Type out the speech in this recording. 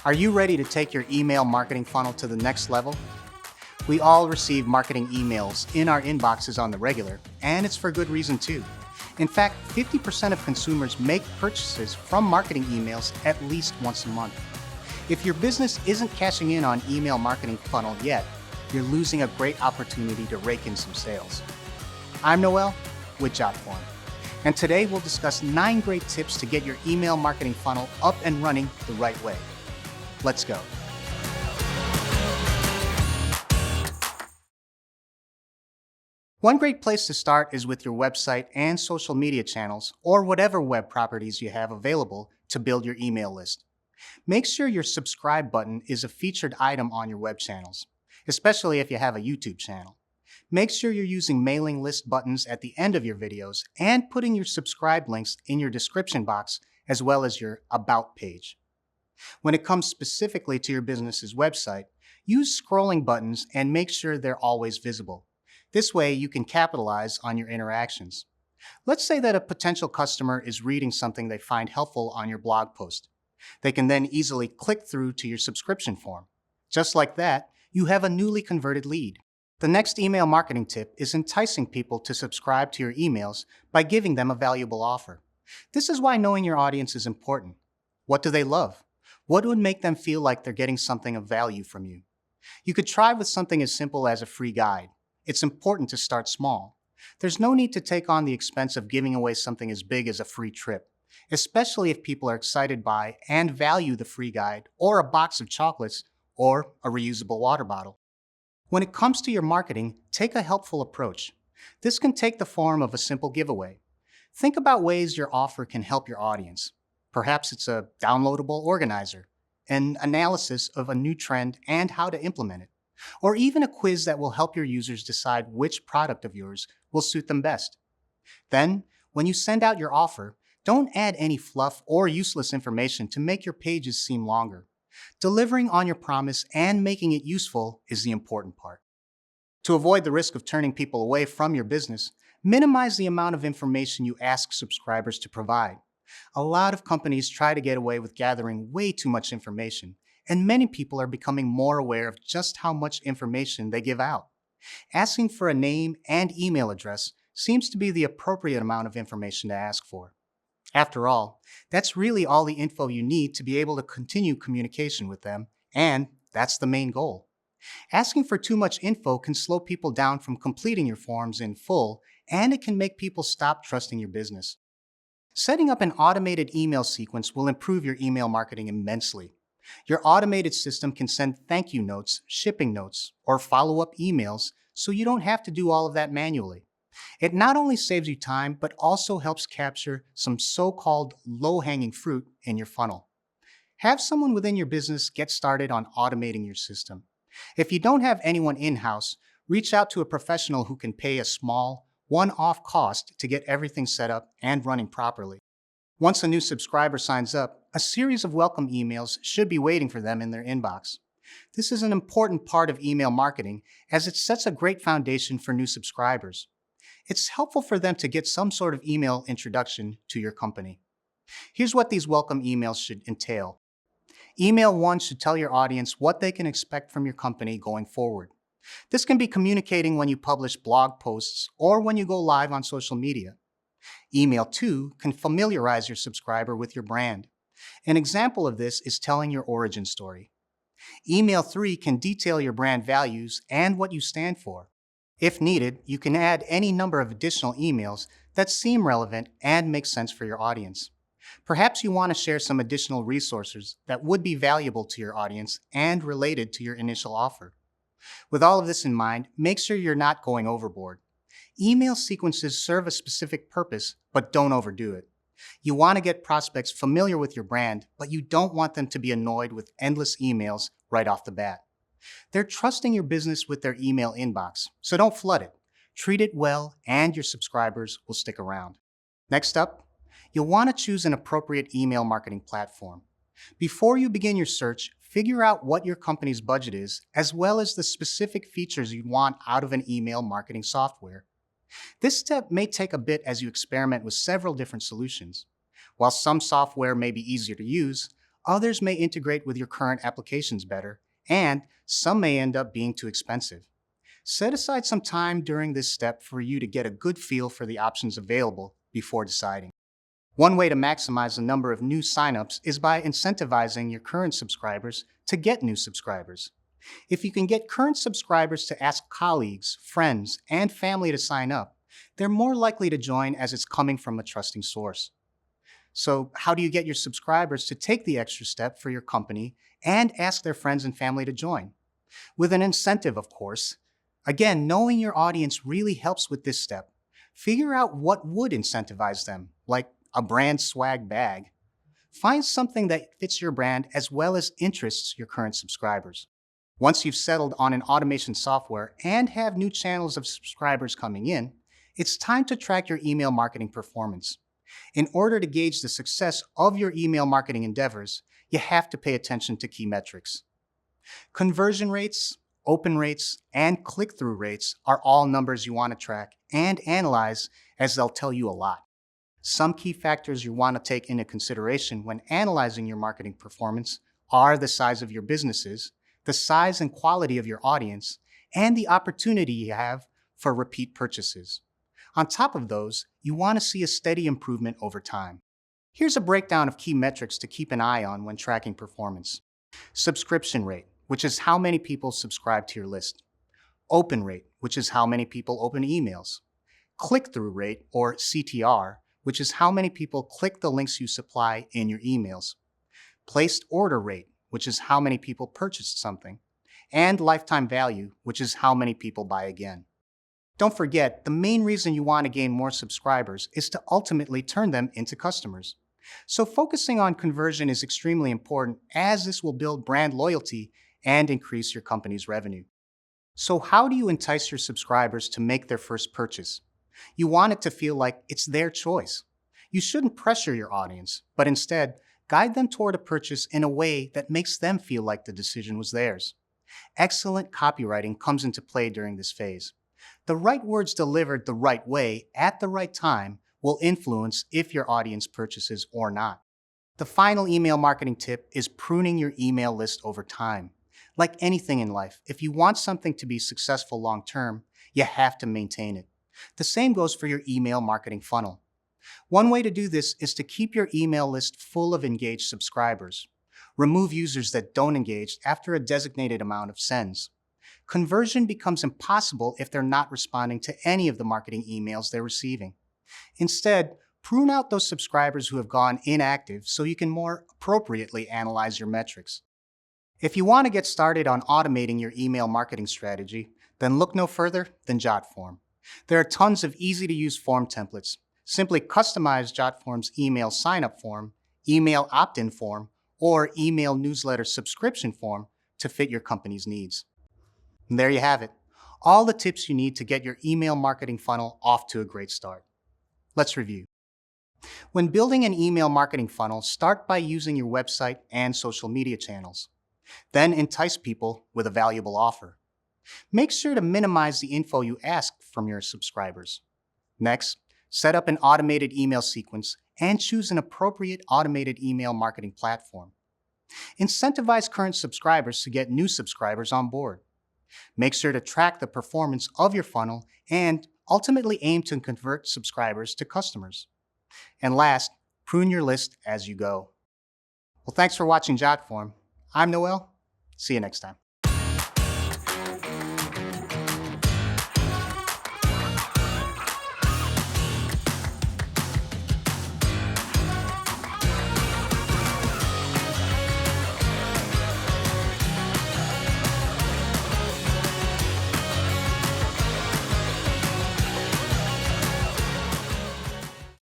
Are you ready to take your email marketing funnel to the next level? We all receive marketing emails in our inboxes on the regular, and it's for good reason too. In fact, 50% of consumers make purchases from marketing emails at least once a month. If your business isn't cashing in on email marketing funnel yet, you're losing a great opportunity to rake in some sales. I'm Noel with Jotform, and today we'll discuss 9 great tips to get your email marketing funnel up and running the right way. Let's go. One great place to start is with your website and social media channels, or whatever web properties you have available to build your email list. Make sure your subscribe button is a featured item on your web channels, especially if you have a YouTube channel. Make sure you're using mailing list buttons at the end of your videos and putting your subscribe links in your description box as well as your About page. When it comes specifically to your business's website, use scrolling buttons and make sure they're always visible. This way you can capitalize on your interactions. Let's say that a potential customer is reading something they find helpful on your blog post. They can then easily click through to your subscription form. Just like that, you have a newly converted lead. The next email marketing tip is enticing people to subscribe to your emails by giving them a valuable offer. This is why knowing your audience is important. What do they love? What would make them feel like they're getting something of value from you? You could try with something as simple as a free guide. It's important to start small. There's no need to take on the expense of giving away something as big as a free trip, especially if people are excited by and value the free guide or a box of chocolates or a reusable water bottle. When it comes to your marketing, take a helpful approach. This can take the form of a simple giveaway. Think about ways your offer can help your audience. Perhaps it's a downloadable organizer, an analysis of a new trend and how to implement it, or even a quiz that will help your users decide which product of yours will suit them best. Then, when you send out your offer, don't add any fluff or useless information to make your pages seem longer. Delivering on your promise and making it useful is the important part. To avoid the risk of turning people away from your business, minimize the amount of information you ask subscribers to provide. A lot of companies try to get away with gathering way too much information, and many people are becoming more aware of just how much information they give out. Asking for a name and email address seems to be the appropriate amount of information to ask for. After all, that's really all the info you need to be able to continue communication with them, and that's the main goal. Asking for too much info can slow people down from completing your forms in full, and it can make people stop trusting your business. Setting up an automated email sequence will improve your email marketing immensely. Your automated system can send thank you notes, shipping notes, or follow-up emails so you don't have to do all of that manually. It not only saves you time, but also helps capture some so-called low-hanging fruit in your funnel. Have someone within your business get started on automating your system. If you don't have anyone in-house, reach out to a professional who can pay a small, one-off cost to get everything set up and running properly. Once a new subscriber signs up, a series of welcome emails should be waiting for them in their inbox. This is an important part of email marketing as it sets a great foundation for new subscribers. It's helpful for them to get some sort of email introduction to your company. Here's what these welcome emails should entail. Email 1 should tell your audience what they can expect from your company going forward. This can be communicating when you publish blog posts or when you go live on social media. Email 2 can familiarize your subscriber with your brand. An example of this is telling your origin story. Email 3 can detail your brand values and what you stand for. If needed, you can add any number of additional emails that seem relevant and make sense for your audience. Perhaps you want to share some additional resources that would be valuable to your audience and related to your initial offer. With all of this in mind, make sure you're not going overboard. Email sequences serve a specific purpose, but don't overdo it. You want to get prospects familiar with your brand, but you don't want them to be annoyed with endless emails right off the bat. They're trusting your business with their email inbox, so don't flood it. Treat it well, and your subscribers will stick around. Next up, you'll want to choose an appropriate email marketing platform. Before you begin your search, figure out what your company's budget is, as well as the specific features you want out of an email marketing software. This step may take a bit as you experiment with several different solutions. While some software may be easier to use, Others may integrate with your current applications better, and some may end up being too expensive. Set aside some time during this step for you to get a good feel for the options available before deciding. One way to maximize the number of new signups is by incentivizing your current subscribers to get new subscribers. If you can get current subscribers to ask colleagues, friends, and family to sign up, they're more likely to join as it's coming from a trusting source. So, how do you get your subscribers to take the extra step for your company and ask their friends and family to join? With an incentive, of course. Again, knowing your audience really helps with this step. Figure out what would incentivize them, like a brand swag bag. Find something that fits your brand as well as interests your current subscribers. Once you've settled on an automation software and have new channels of subscribers coming in, it's time to track your email marketing performance. In order to gauge the success of your email marketing endeavors, you have to pay attention to key metrics. Conversion rates, open rates, and click-through rates are all numbers you want to track and analyze, as they'll tell you a lot. Some key factors you want to take into consideration when analyzing your marketing performance are the size of your businesses, the size and quality of your audience, and the opportunity you have for repeat purchases. On top of those, you want to see a steady improvement over time. Here's a breakdown of key metrics to keep an eye on when tracking performance. Subscription rate, which is how many people subscribe to your list. Open rate, which is how many people open emails. Click-through rate, or CTR, which is how many people click the links you supply in your emails. Placed order rate, which is how many people purchased something. And lifetime value, which is how many people buy again. Don't forget, the main reason you want to gain more subscribers is to ultimately turn them into customers. So focusing on conversion is extremely important, as this will build brand loyalty and increase your company's revenue. So how do you entice your subscribers to make their first purchase? You want it to feel like it's their choice. You shouldn't pressure your audience, but instead, guide them toward a purchase in a way that makes them feel like the decision was theirs. Excellent copywriting comes into play during this phase. The right words delivered the right way at the right time will influence if your audience purchases or not. The final email marketing tip is pruning your email list over time. Like anything in life, if you want something to be successful long term, you have to maintain it. The same goes for your email marketing funnel. One way to do this is to keep your email list full of engaged subscribers. Remove users that don't engage after a designated amount of sends. Conversion becomes impossible if they're not responding to any of the marketing emails they're receiving. Instead, prune out those subscribers who have gone inactive so you can more appropriately analyze your metrics. If you want to get started on automating your email marketing strategy, then look no further than Jotform. There are tons of easy-to-use form templates. Simply customize Jotform's email sign-up form, email opt-in form, or email newsletter subscription form to fit your company's needs. And there you have it. All the tips you need to get your email marketing funnel off to a great start. Let's review. When building an email marketing funnel, start by using your website and social media channels. Then entice people with a valuable offer. Make sure to minimize the info you ask from your subscribers. Next, set up an automated email sequence and choose an appropriate automated email marketing platform. Incentivize current subscribers to get new subscribers on board. Make sure to track the performance of your funnel and ultimately aim to convert subscribers to customers. And last, prune your list as you go. Well, thanks for watching Jotform. I'm Noel. See you next time.